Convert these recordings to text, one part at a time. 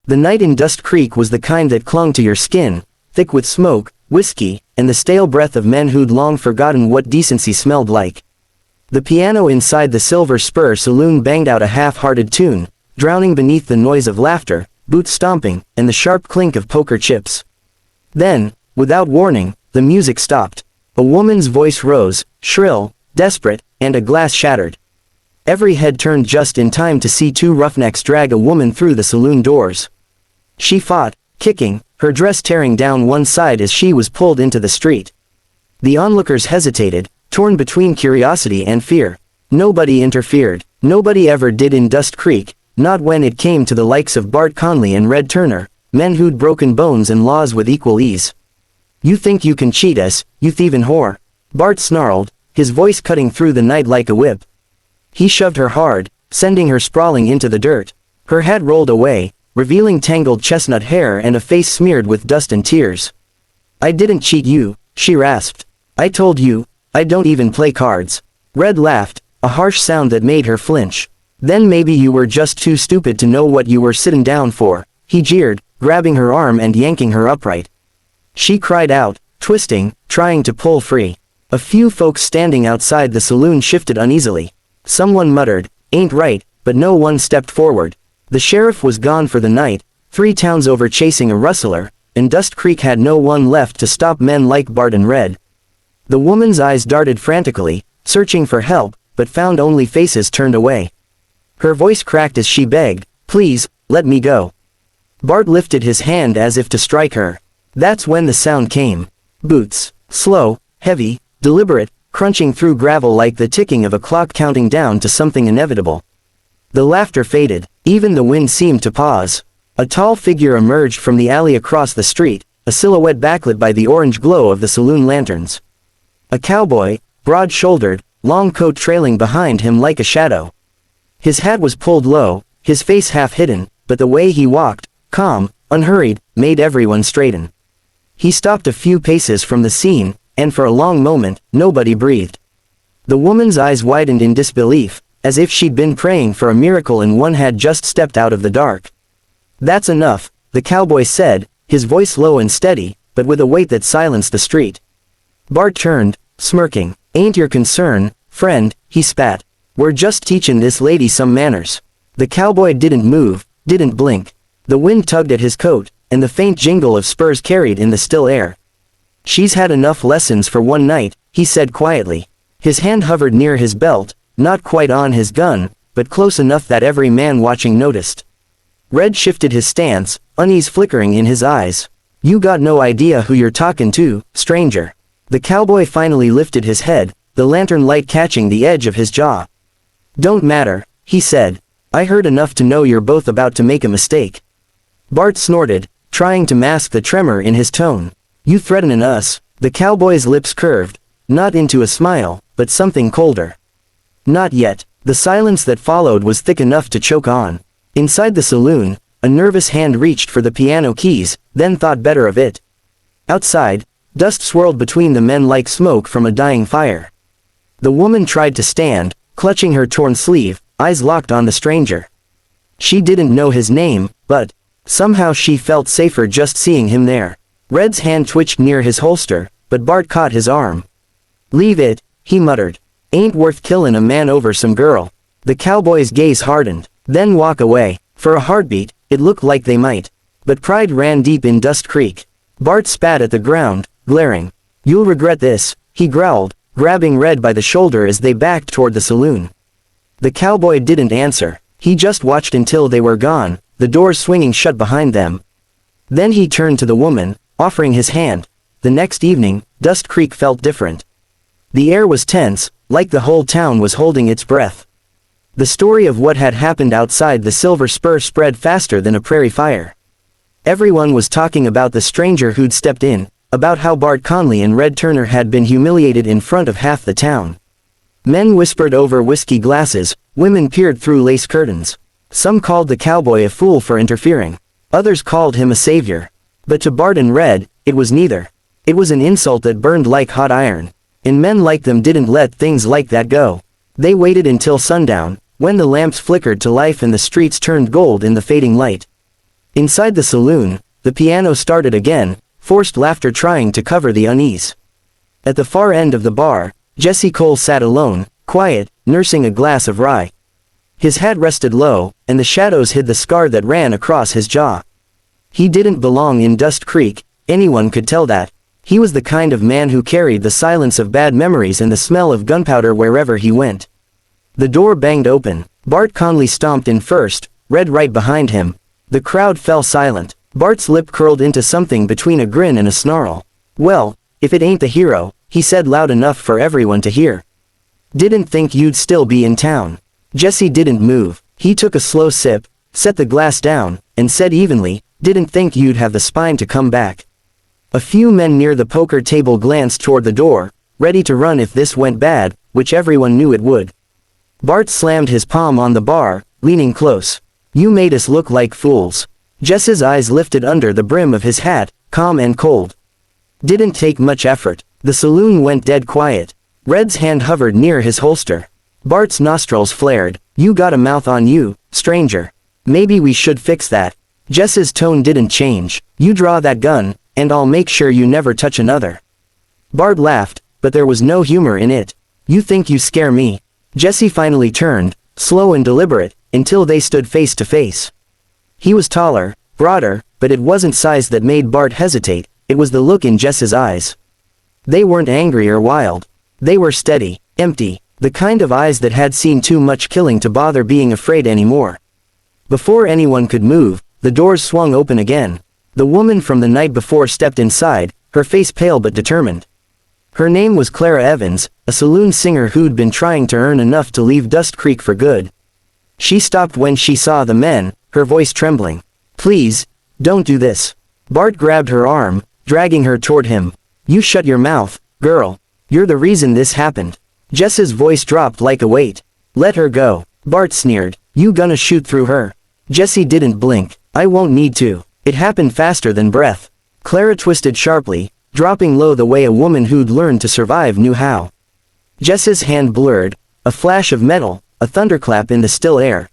The night in Dust Creek was the kind that clung to your skin, thick with smoke, whiskey, and the stale breath of men who'd long forgotten what decency smelled like. The piano inside the Silver Spur Saloon banged out a half-hearted tune, drowning beneath the noise of laughter, boot stomping, and the sharp clink of poker chips. Then, without warning, the music stopped. A woman's voice rose, shrill, desperate, and a glass shattered. Every head turned just in time to see two roughnecks drag a woman through the saloon doors. She fought, kicking, her dress tearing down one side as she was pulled into the street. The onlookers hesitated, torn between curiosity and fear. Nobody interfered. Nobody ever did in Dust Creek, not when it came to the likes of Bart Conley and Red Turner, men who'd broken bones and laws with equal ease. "You think you can cheat us, you thievin' whore?" Bart snarled, his voice cutting through the night like a whip. He shoved her hard, sending her sprawling into the dirt. Her head rolled away, revealing tangled chestnut hair and a face smeared with dust and tears. "I didn't cheat you," she rasped. "I told you, I don't even play cards." Red laughed, a harsh sound that made her flinch. "Then maybe you were just too stupid to know what you were sitting down for," he jeered, grabbing her arm and yanking her upright. She cried out, twisting, trying to pull free. A few folks standing outside the saloon shifted uneasily. Someone muttered, "Ain't right," but no one stepped forward. The sheriff was gone for the night, 3 towns over chasing a rustler, and Dust Creek had no one left to stop men like Bart and Red. The woman's eyes darted frantically, searching for help, but found only faces turned away. Her voice cracked as she begged, "Please, let me go." Bart lifted his hand as if to strike her. That's when the sound came. Boots, slow, heavy, deliberate, crunching through gravel like the ticking of a clock counting down to something inevitable. The laughter faded, even the wind seemed to pause. A tall figure emerged from the alley across the street, a silhouette backlit by the orange glow of the saloon lanterns. A cowboy, broad-shouldered, long coat trailing behind him like a shadow. His hat was pulled low, his face half hidden, but the way he walked, calm, unhurried, made everyone straighten. He stopped a few paces from the scene, and for a long moment, nobody breathed. The woman's eyes widened in disbelief, as if she'd been praying for a miracle and one had just stepped out of the dark. "That's enough," the cowboy said, his voice low and steady, but with a weight that silenced the street. Bart turned, smirking. "Ain't your concern, friend," he spat. "We're just teaching this lady some manners." The cowboy didn't move, didn't blink. The wind tugged at his coat, and the faint jingle of spurs carried in the still air. "She's had enough lessons for one night," he said quietly. His hand hovered near his belt, not quite on his gun, but close enough that every man watching noticed. Red shifted his stance, unease flickering in his eyes. "You got no idea who you're talking to, stranger." The cowboy finally lifted his head, the lantern light catching the edge of his jaw. "Don't matter," he said. "I heard enough to know you're both about to make a mistake." Bart snorted, trying to mask the tremor in his tone. "You threatenin' us?" The cowboy's lips curved, not into a smile, but something colder. "Not yet." The silence that followed was thick enough to choke on. Inside the saloon, a nervous hand reached for the piano keys, then thought better of it. Outside, dust swirled between the men like smoke from a dying fire. The woman tried to stand, clutching her torn sleeve, eyes locked on the stranger. She didn't know his name, but somehow she felt safer just seeing him there. Red's hand twitched near his holster, but Bart caught his arm. "Leave it," he muttered. "Ain't worth killin' a man over some girl." The cowboy's gaze hardened, then walk away. For a heartbeat, it looked like they might. But pride ran deep in Dust Creek. Bart spat at the ground, glaring. "You'll regret this," he growled, grabbing Red by the shoulder as they backed toward the saloon. The cowboy didn't answer. He just watched until they were gone, the doors swinging shut behind them. Then he turned to the woman, offering his hand. The next evening, Dust Creek felt different. The air was tense, like the whole town was holding its breath. The story of what had happened outside the Silver Spur spread faster than a prairie fire. Everyone was talking about the stranger who'd stepped in, about how Bart Conley and Red Turner had been humiliated in front of half the town. Men whispered over whiskey glasses, women peered through lace curtains. Some called the cowboy a fool for interfering. Others called him a savior. But to Bart and Red, it was neither. It was an insult that burned like hot iron. And men like them didn't let things like that go. They waited until sundown, when the lamps flickered to life and the streets turned gold in the fading light. Inside the saloon, the piano started again, forced laughter trying to cover the unease. At the far end of the bar, Jesse Cole sat alone, quiet, nursing a glass of rye. His hat rested low, and the shadows hid the scar that ran across his jaw. He didn't belong in Dust Creek, anyone could tell that. He was the kind of man who carried the silence of bad memories and the smell of gunpowder wherever he went. The door banged open. Bart Conley stomped in first, Red right behind him. The crowd fell silent. Bart's lip curled into something between a grin and a snarl. "Well, if it ain't the hero," he said loud enough for everyone to hear. "Didn't think you'd still be in town." Jesse didn't move. He took a slow sip, set the glass down, and said evenly, "Didn't think you'd have the spine to come back." A few men near the poker table glanced toward the door, ready to run if this went bad, which everyone knew it would. Bart slammed his palm on the bar, leaning close. "You made us look like fools." Jess's eyes lifted under the brim of his hat, calm and cold. "Didn't take much effort." The saloon went dead quiet. Red's hand hovered near his holster. Bart's nostrils flared. "You got a mouth on you, stranger. Maybe we should fix that." Jess's tone didn't change. "You draw that gun, and I'll make sure you never touch another." Bart laughed, but there was no humor in it. "You think you scare me?" Jesse finally turned, slow and deliberate, until they stood face to face. He was taller, broader, but it wasn't size that made Bart hesitate, it was the look in Jess's eyes. They weren't angry or wild. They were steady, empty, the kind of eyes that had seen too much killing to bother being afraid anymore. Before anyone could move, the doors swung open again. The woman from the night before stepped inside, her face pale but determined. Her name was Clara Evans, a saloon singer who'd been trying to earn enough to leave Dust Creek for good. She stopped when she saw the men, her voice trembling. "Please, don't do this." Bart grabbed her arm, dragging her toward him. "You shut your mouth, girl. You're the reason this happened." Jess's voice dropped like a weight. "Let her go." Bart sneered. "You gonna shoot through her?" Jesse didn't blink. "I won't need to." It happened faster than breath. Clara twisted sharply, dropping low the way a woman who'd learned to survive knew how. Jess's hand blurred, a flash of metal, a thunderclap in the still air.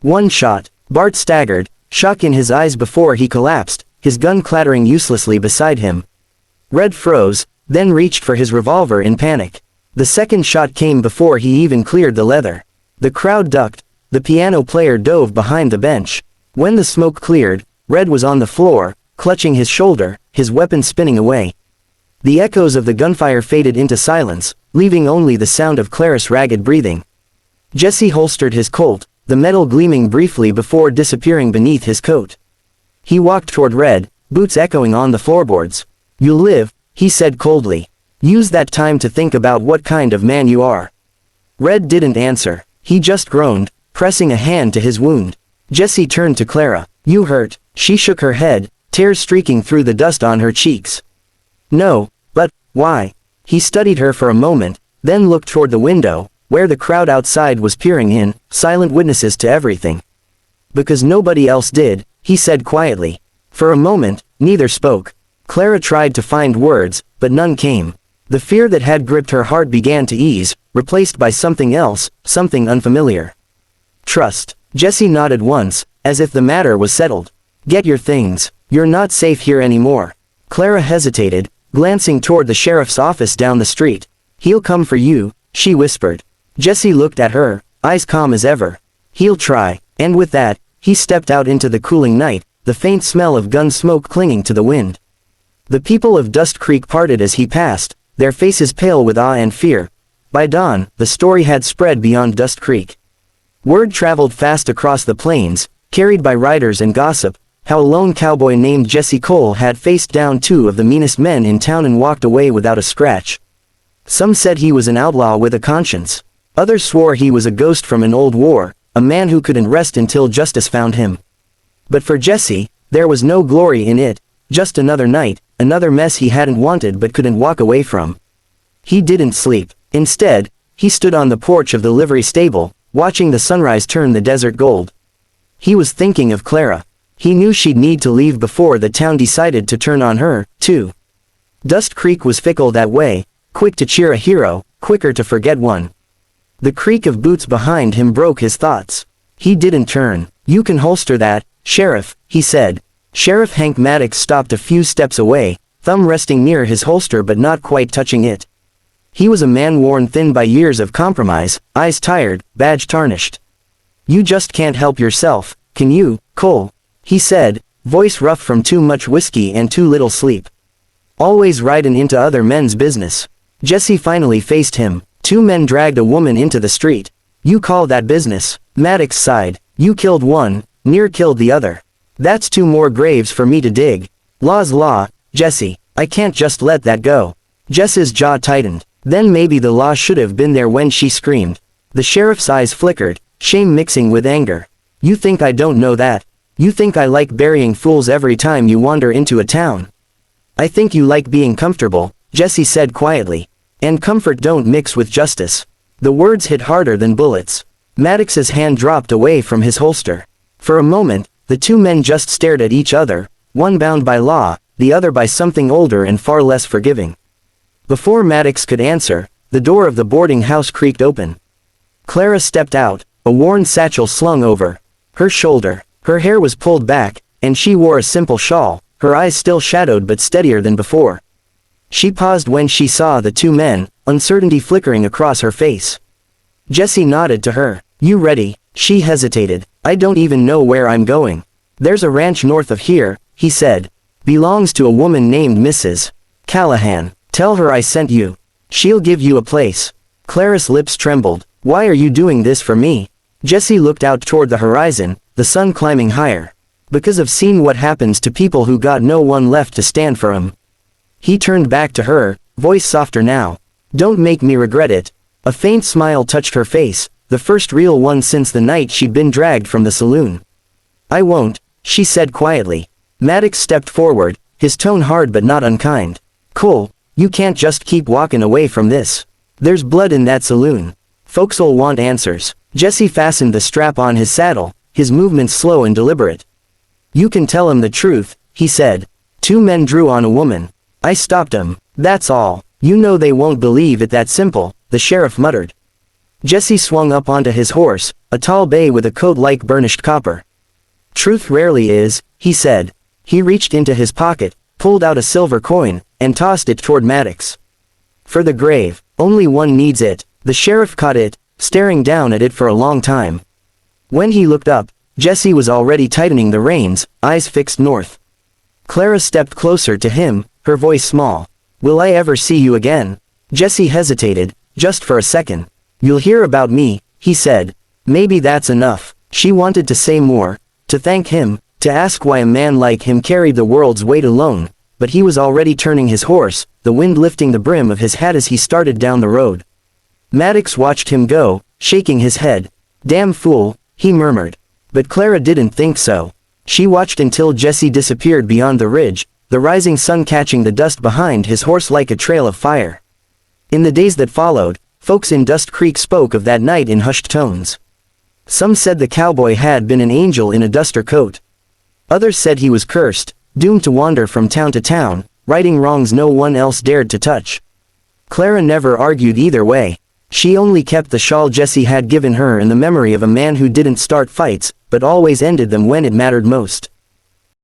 One shot. Bart staggered, shock in his eyes before he collapsed, his gun clattering uselessly beside him. Red froze, then reached for his revolver in panic. The second shot came before he even cleared the leather. The crowd ducked. The piano player dove behind the bench. When the smoke cleared, Red was on the floor, clutching his shoulder, his weapon spinning away. The echoes of the gunfire faded into silence, leaving only the sound of Clara's ragged breathing. Jesse holstered his Colt, the metal gleaming briefly before disappearing beneath his coat. He walked toward Red, boots echoing on the floorboards. "You'll live," he said coldly. "Use that time to think about what kind of man you are." Red didn't answer. He just groaned, pressing a hand to his wound. Jesse turned to Clara. "You hurt?" She shook her head, tears streaking through the dust on her cheeks. "No, but why?" He studied her for a moment, then looked toward the window, where the crowd outside was peering in, silent witnesses to everything. "Because nobody else did," he said quietly. For a moment, neither spoke. Clara tried to find words, but none came. The fear that had gripped her heart began to ease, replaced by something else, something unfamiliar. "Trust." Jesse nodded once, as if the matter was settled. "Get your things. You're not safe here anymore." Clara hesitated, glancing toward the sheriff's office down the street. "He'll come for you," she whispered. Jesse looked at her, eyes calm as ever. "He'll try." And with that, he stepped out into the cooling night, the faint smell of gun smoke clinging to the wind. The people of Dust Creek parted as he passed, their faces pale with awe and fear. By dawn, the story had spread beyond Dust Creek. Word traveled fast across the plains, carried by riders and gossip, how a lone cowboy named Jesse Cole had faced down two of the meanest men in town and walked away without a scratch. Some said he was an outlaw with a conscience. Others swore he was a ghost from an old war, a man who couldn't rest until justice found him. But for Jesse, there was no glory in it, just another night, another mess he hadn't wanted but couldn't walk away from. He didn't sleep. Instead, he stood on the porch of the livery stable, watching the sunrise turn the desert gold. He was thinking of Clara. He knew she'd need to leave before the town decided to turn on her, too. Dust Creek was fickle that way, quick to cheer a hero, quicker to forget one. The creak of boots behind him broke his thoughts. He didn't turn. "You can holster that," "Sheriff," he said. Sheriff Hank Maddox stopped a few steps away, thumb resting near his holster but not quite touching it. He was a man worn thin by years of compromise, eyes tired, badge tarnished. "You just can't help yourself, can you, Cole?" he said, voice rough from too much whiskey and too little sleep. "Always ridin' into other men's business." Jesse finally faced him. "Two men dragged a woman into the street. You call that business?" Maddox sighed. "You killed one, near killed the other. That's two more graves for me to dig. Law's law, Jesse. I can't just let that go." Jess's jaw tightened. Then maybe the law should have been there when she screamed. The sheriff's eyes flickered, shame mixing with anger. "You think I don't know that? You think I like burying fools every time you wander into a town?" "I think you like being comfortable," Jesse said quietly. "And comfort don't mix with justice." The words hit harder than bullets. Maddox's hand dropped away from his holster. For a moment, the two men just stared at each other, one bound by law, the other by something older and far less forgiving. Before Maddox could answer, the door of the boarding house creaked open. Clara stepped out, a worn satchel slung over her shoulder. Her hair was pulled back, and she wore a simple shawl, her eyes still shadowed but steadier than before. She paused when she saw the two men, uncertainty flickering across her face. Jesse nodded to her. "You ready?" She hesitated. "I don't even know where I'm going." "There's a ranch north of here," he said. "Belongs to a woman named Mrs. Callahan. Tell her I sent you. She'll give you a place." Clara's lips trembled. "Why are you doing this for me?" Jesse looked out toward the horizon, the sun climbing higher. "Because I've seen what happens to people who got no one left to stand for 'em." He turned back to her, voice softer now. "Don't make me regret it." A faint smile touched her face, the first real one since the night she'd been dragged from the saloon. "I won't," she said quietly. Maddox stepped forward, his tone hard but not unkind. "Cole, you can't just keep walking away from this. There's blood in that saloon. Folks'll want answers." Jesse fastened the strap on his saddle, his movements slow and deliberate. "You can tell 'em the truth," he said. "Two men drew on a woman. I stopped 'em, that's all." "You know they won't believe it that simple," the sheriff muttered. Jesse swung up onto his horse, a tall bay with a coat like burnished copper. "Truth rarely is," he said. He reached into his pocket, pulled out a silver coin, and tossed it toward Maddox. "For the grave, only one needs it." The sheriff caught it, staring down at it for a long time. When he looked up, Jesse was already tightening the reins, eyes fixed north. Clara stepped closer to him, her voice small. "Will I ever see you again?" Jesse hesitated, just for a second. "You'll hear about me," he said. Maybe that's enough. She wanted to say more, to thank him, to ask why a man like him carried the world's weight alone, but he was already turning his horse, the wind lifting the brim of his hat as he started down the road. Maddox watched him go, shaking his head. "Damn fool," he murmured. But Clara didn't think so. She watched until Jesse disappeared beyond the ridge, the rising sun catching the dust behind his horse like a trail of fire. In the days that followed, folks in Dust Creek spoke of that night in hushed tones. Some said the cowboy had been an angel in a duster coat. Others said he was cursed, doomed to wander from town to town, righting wrongs no one else dared to touch. Clara never argued either way. She only kept the shawl Jesse had given her and the memory of a man who didn't start fights, but always ended them when it mattered most.